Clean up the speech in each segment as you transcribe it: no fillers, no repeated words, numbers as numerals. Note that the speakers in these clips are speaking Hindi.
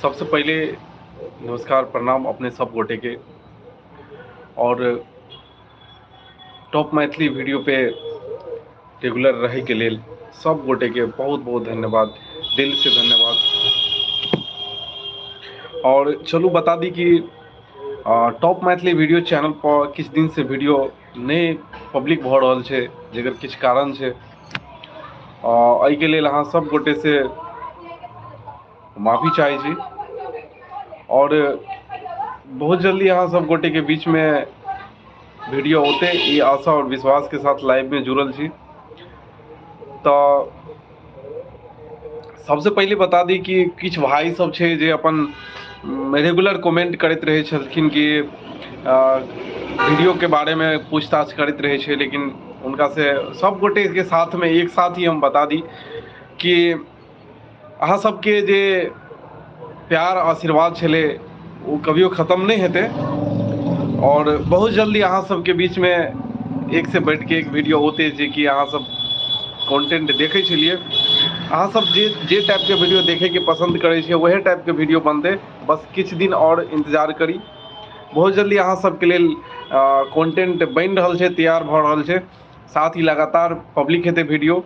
सबसे पहले नमस्कार प्रणाम अपने सब गोटे के। और टॉप मैथिली वीडियो पे रेगुलर रहे के लेल सब गोटे के बहुत बहुत धन्यवाद, दिल से धन्यवाद। और चलू बता दी कि टॉप मैथिली वीडियो चैनल पर किछु दिन से वीडियो नहीं पब्लिक भ रहल छै, जेकर किछु कारण छै। एहिके लेल अहाँ सब गोटे से माफी चाहै छी। और बहुत जल्दी अहाँ सब गोटे के बीच में वीडियो होते ई आशा और विश्वास के साथ लाइव में जुड़ल छी। तो सबसे पहले बता दी कि किछु भाई सब छै जे अपन रेगुलर कमेंट करते रहे छलखिन कि वीडियो के बारे में पूछताछ करते रहे छै, लेकिन उनका से सब गोटे के साथ में एक साथ ही हम बता दी कि अहाँ सबके जे प्यार आशीर्वाद छले वो कभियो खत्म नहीं हेते। और बहुत जल्दी अहाँ सबके बीच में एक से बढ़ के एक वीडियो होते जे कि अहाँ सब कंटेंट देखे छलिए। अहाँ सब जे टाइप के वीडियो देखे के पसंद करे छे वही टाइप के वीडियो बनते, बस किछु दिन और इंतजार करी। बहुत जल्दी अहाँ सबके लेल कंटेंट बन रहल छे, तैयार भ रहल छे। साथ ही लगातार पब्लिक हेते वीडियो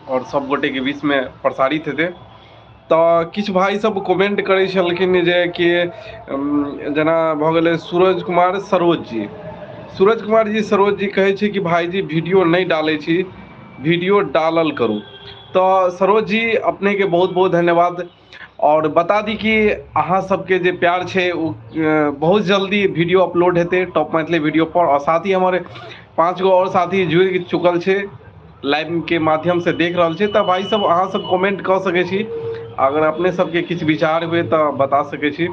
और सब गोटे के बीच में प्रसारित हेते। तो किछु भाई सब कमेंट करे छलखिन जे कि जना भ गेले सूरज कुमार सरोज जी। सूरज कुमार जी सरोज जी कहे छे कि भाईजी वीडियो नहीं डाले छी, वीडियो डालल करू। तो सरोज जी अपने के बहुत बहुत धन्यवाद। और बता दी कि अहाँ सबके जे प्यार छे वो बहुत जल्दी वीडियो अपलोड हेते टॉप मैथिली वीडियो पर। और साथ ही हमारे 5 गो और साथी जुड़ चुकल छे, लाइव के माध्यम से देख रहल छे। तो भाई सब अहाँ सब कमेंट कर सके छी, अगर अपने सबके किछु विचार हुए तो बता सके छी।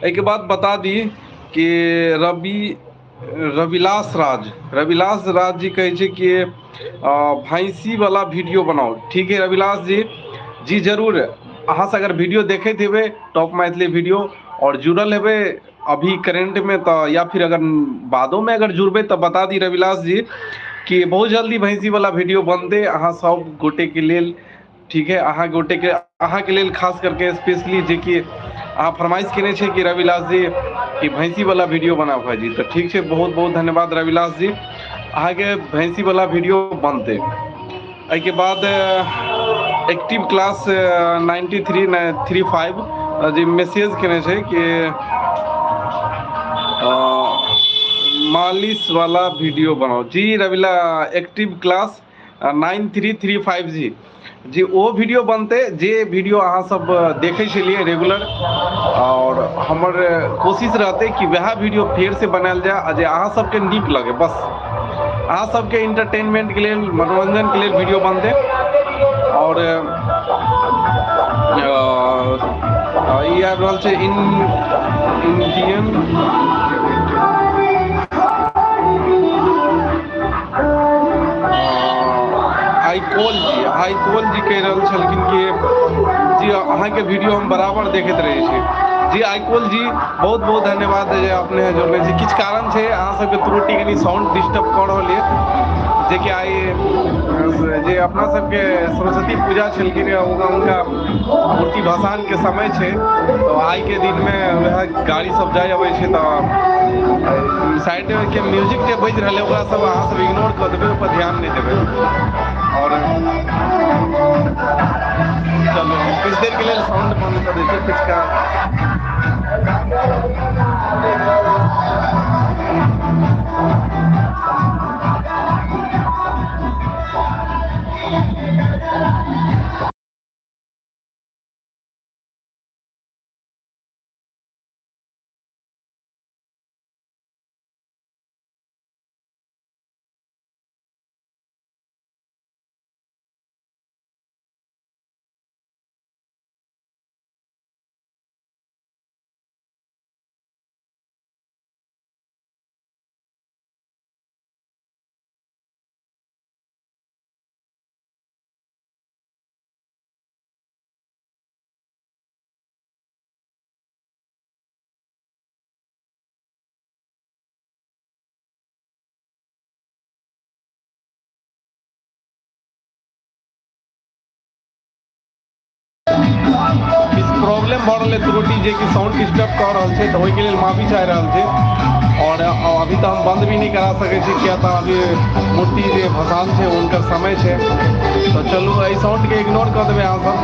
एक बात बता दी कि रविलास राज जी कहे छे कि भैंसी वाला वीडियो बनाओ। ठीक है रविलास जी, जी जरूर। अहाँ से अगर वीडियो देखे थे टॉप मैथिली वीडियो और जुड़ल हेबे अभी करेंट में तो, या फिर अगर बादों में अगर जुड़बे तो बता दी रविलास जी कि बहुत जल्दी भैंसी वाला वीडियो बनते अहाँ सब गोटे के लेल। ठीक है अहाँ के लेल खास करके स्पेशली जे कि अहाँ फरमाइश केने छे कि रविलास जी कि भैंसी वाला वीडियो बनाओ भाईजी। तो ठीक है, बहुत बहुत धन्यवाद रविलास जी। अहाँ के भैंसी वाला वीडियो बनते। के बाद एक्टिव क्लास 9335 जी मैसेज केने छे कि मालिश वाला वीडियो बनाओ। जी रविला एक्टिव क्लास 9335 जी वो वीडियो बनते जे वीडियो अहाँ सब देखे छलिए रेगुलर। और हमर कोशिश रहते कि वह वीडियो फिर से बनायल जाए जे अहाँ सबके नीक लगे। बस अहाँ सबके इंटरटेनमेंट के लिए, मनोरंजन के लिए वीडियो बनते। और ये आ रहल छे इंडियन हाईकोल जी कह रहल छलखिन कि जी अहाँ के वीडियो हम बराबर देखते रहे छी। जी आईकोल जी बहुत बहुत धन्यवाद जे अपने जोड़ने छी। किछु कारण छे अहाँ सबके त्रुटि कनी साउंड डिस्टर्ब कर रहल है, जे कि आई जे अपना सबके सरस्वती पूजा छलखिन उनका मूर्ति भसान के समय छे। तो आई के दिन में वह गाड़ी सब जाए अबै छे तो साइड के म्यूजिक जे बज रहा है ओकरा सब अहाँ सब इग्नोर कर देवे, ऊपर ध्यान नहीं देवे। और चलो कुछ देर के लिए साउंड बंद कर देते कुछ का सिस्टम भऽ रहल त्रुटि जे कि साउंड डिस्टर्ब कऽ रहल छै, तऽ ओहिके लेल माफी चाहि रहल छै। और अभी तो हम बंद भी नहीं करा सकै छी, किया तऽ अभी मूर्ति जे भसान छै उनकर समय छै। तो चलू एहि साउंड के इग्नोर कर देबै अहाँ सब,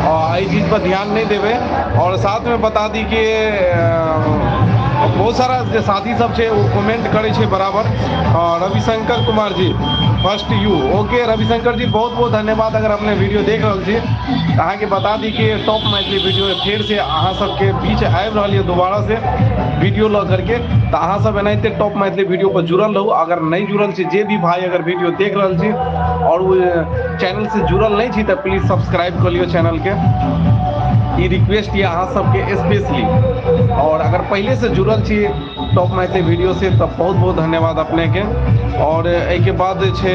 और एहि चीज पर ध्यान नहीं देबै। और साथ में बता दी कि बहुत सारा जे साथी सब छै वो कमेंट करे छै बराबर। Ravishankar Kumar ji first you, okay Ravishankar जी बहुत बहुत धन्यवाद। अगर अपने वीडियो देख रहल छी अहाँ के बता दी कि टॉप मैथिली वीडियो फिर से अहाँ सबके बीच आबि रहल है दोबारा से वीडियो लऽ करके। तो अहाँ सब एनाहिते टॉप मैथिली वीडियो पर जुड़ल रहू। अगर नहीं जुड़ल छी, जे भी भाई अगर वीडियो देख रहल छी और वो चैनल से जुड़ल नहीं छी, तो प्लीज सब्सक्राइब कर लियो चैनल के, ये रिक्वेस्ट ये अहाँ सबके स्पेशली। और अगर पहले से जुड़ल छी टॉप मैथिली वीडियो से, तब बहुत बहुत धन्यवाद अपने के। और एहिके बाद छै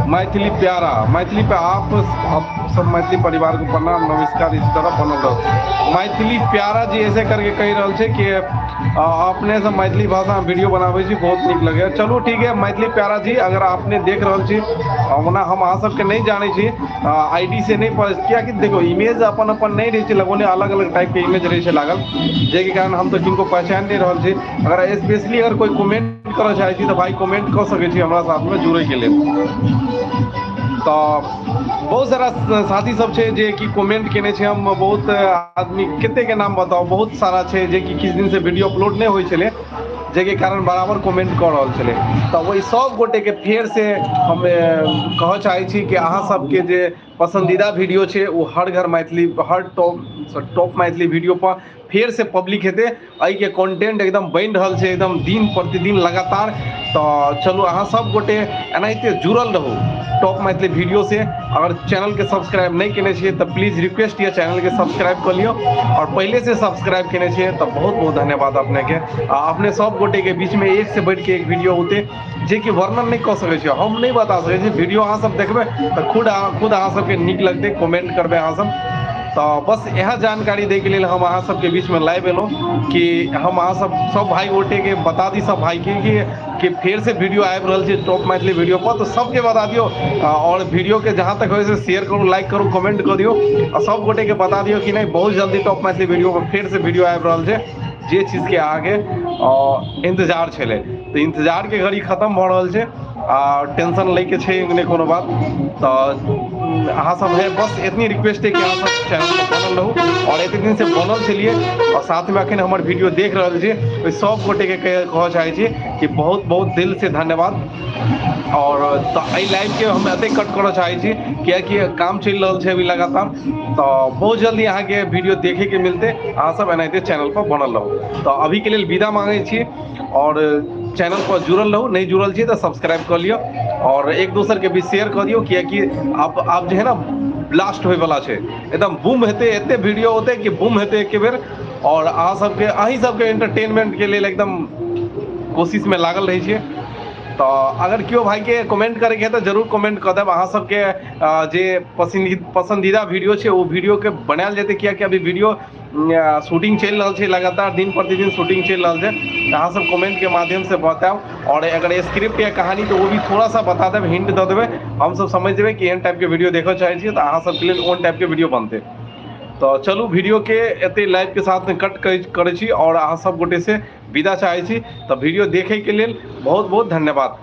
मैथिली प्यारा, मैथिली पे आप सब मैथिली परिवार को प्रणाम नमस्कार, इस तरह बनल रहो। मैथिली प्यारा जी ऐसे करके कही रहल छै कि अपने सब मैथिली भाषा में वीडियो बनाबे छी, बहुत नीक लगे। चलू ठीक है मैथिली प्यारा जी, अगर आपने देख रहल छी, ओना हम अहाँ सबके नहीं जाने छी, आईडी से नहीं पता, क्या कि देखो इमेज अपन अपन नहीं रहे छै, लगोने अलग अलग टाइप के इमेज रहे छै लागल, जे के कारण हम तो किनको पहचान नहीं रहल छी। अगर स्पेशली अगर कोई कमेंट करऽ चाहे छी तो भाई कमेंट कर सके छी हमरा साथ में जुड़े के लिए। तो बहुत सारा साथी सब छै जे कि कमेंट केने छै, हम बहुत आदमी कते के नाम बताओ, बहुत सारा छै जे कि किछु दिन से वीडियो अपलोड नहीं होइ छलै, जे के कारण बराबर कमेंट कर रहल छलै। तो वही सब गोटे के फेर से हम कह चाहे छी कि अहाँ सबके जे पसंदीदा वीडियो छै वो हर घर मैथिली, हर टॉप मैथिली वीडियो पर फेर से पब्लिक हेतै। एहि के कंटेंट एकदम बनि रहल छै, एकदम दिन प्रतिदिन लगातार। तो चलू अहाँ सब गोटे एनाहिते जुड़ल रहू टॉप मैथिली वीडियो से। अगर चैनल के सब्सक्राइब नहीं केने छिए तो प्लीज रिक्वेस्ट ये चैनल के सब्सक्राइब कर लियो, और पहले से सब्सक्राइब केने छिए तो बहुत बहुत धन्यवाद अपने के। अपने सब गोटे के बीच में एक से बढ़ के एक वीडियो होते जे कि वर्णन नहीं कर सके छी, हम नहीं बता सके छी। वीडियो अहाँ सब देखबे तो खुद अहाँ सबके नीक लगते, कमेंट करबे अहाँ सब। तो बस यह जानकारी दे के लिए हम अहाँ सबके बीच में लाइव एलूँ कि हम अहाँ सब भाई गोटे के बता दी, सब भाई के फिर से वीडियो आबि रहल छै टॉप मैथिली वीडियो पर, तो सबके बता दियो। और वीडियो के जहाँ तक हो से शेयर करूँ, लाइक करूँ, कमेंट कर दियो, और सब गोटे के बता दियो कि नहीं बहुत जल्दी टॉप मैथिली वीडियो पर फिर से वीडियो आबि रहल छै, जे चीज के आगे इंतजार छलै। तो इंतजार के घड़ी खत्म भऽ रहल छै, टेंशन ले के छै नहि कोनो बात। तो अहाँ सब है बस इतनी रिक्वेस्ट है कि अहाँ सब चैनल पर बनल रहू, और एते दिन से बनल छलिए, और साथ में अखन हमर वीडियो देख रहल छी ओहि सब गोटे के कह चाहे छी कि बहुत बहुत दिल से धन्यवाद। और तो एहि लाइव के हम एते कट करऽ चाहे छी कियाकि काम चल रहल छै अभी लगातार। तो बहुत जल्दी अहाँ के वीडियो देखे के मिलते, अहाँ सब एनाहिते चैनल पर बनल रहू। तो अभी के लिए विदा मांगे छी, और चैनल पर जुड़ल रहू, नहीं जुड़ल छी तो सब्सक्राइब कर लियो, और एक दोसर के भी शेयर कर दियो, कियाकि आप जो है ना ब्लास्ट होय वाला छै, एकदम बूम हेते, एते वीडियो होते कि बूम हेते एक बेर। और अहीं सबके एंटरटेनमेंट के लिए एकदम कोशिश में लागल रही छिए। तो अगर क्यों भाई के कमेंट करे के है तो जरूर कमेंट कर देब। अहाँ सबके जे पसंदीदा वीडियो छै वो वीडियो के बनायल जेतै, कियाकि अभी वीडियो शूटिंग चल रहा है लगातार, दिन प्रतिदिन शूटिंग चल रहा है। अहाँ सब कमेंट के माध्यम से बताओ, और अगर स्क्रिप्ट या कहानी तो वो भी थोड़ा सा बता देब, हिंट दे देवे, हम सब समझ जेबे कि एहन टाइप के वीडियो देखो चाहे छी, तो अहाँ सबके लिए ओन टाइप के वीडियो बनते। तो चलू वीडियो के एते लाइव के साथ में कट करे छी, और अहाँ सब गोटे से विदा चाहे छी। तो वीडियो देखे के लिए बहुत बहुत धन्यवाद।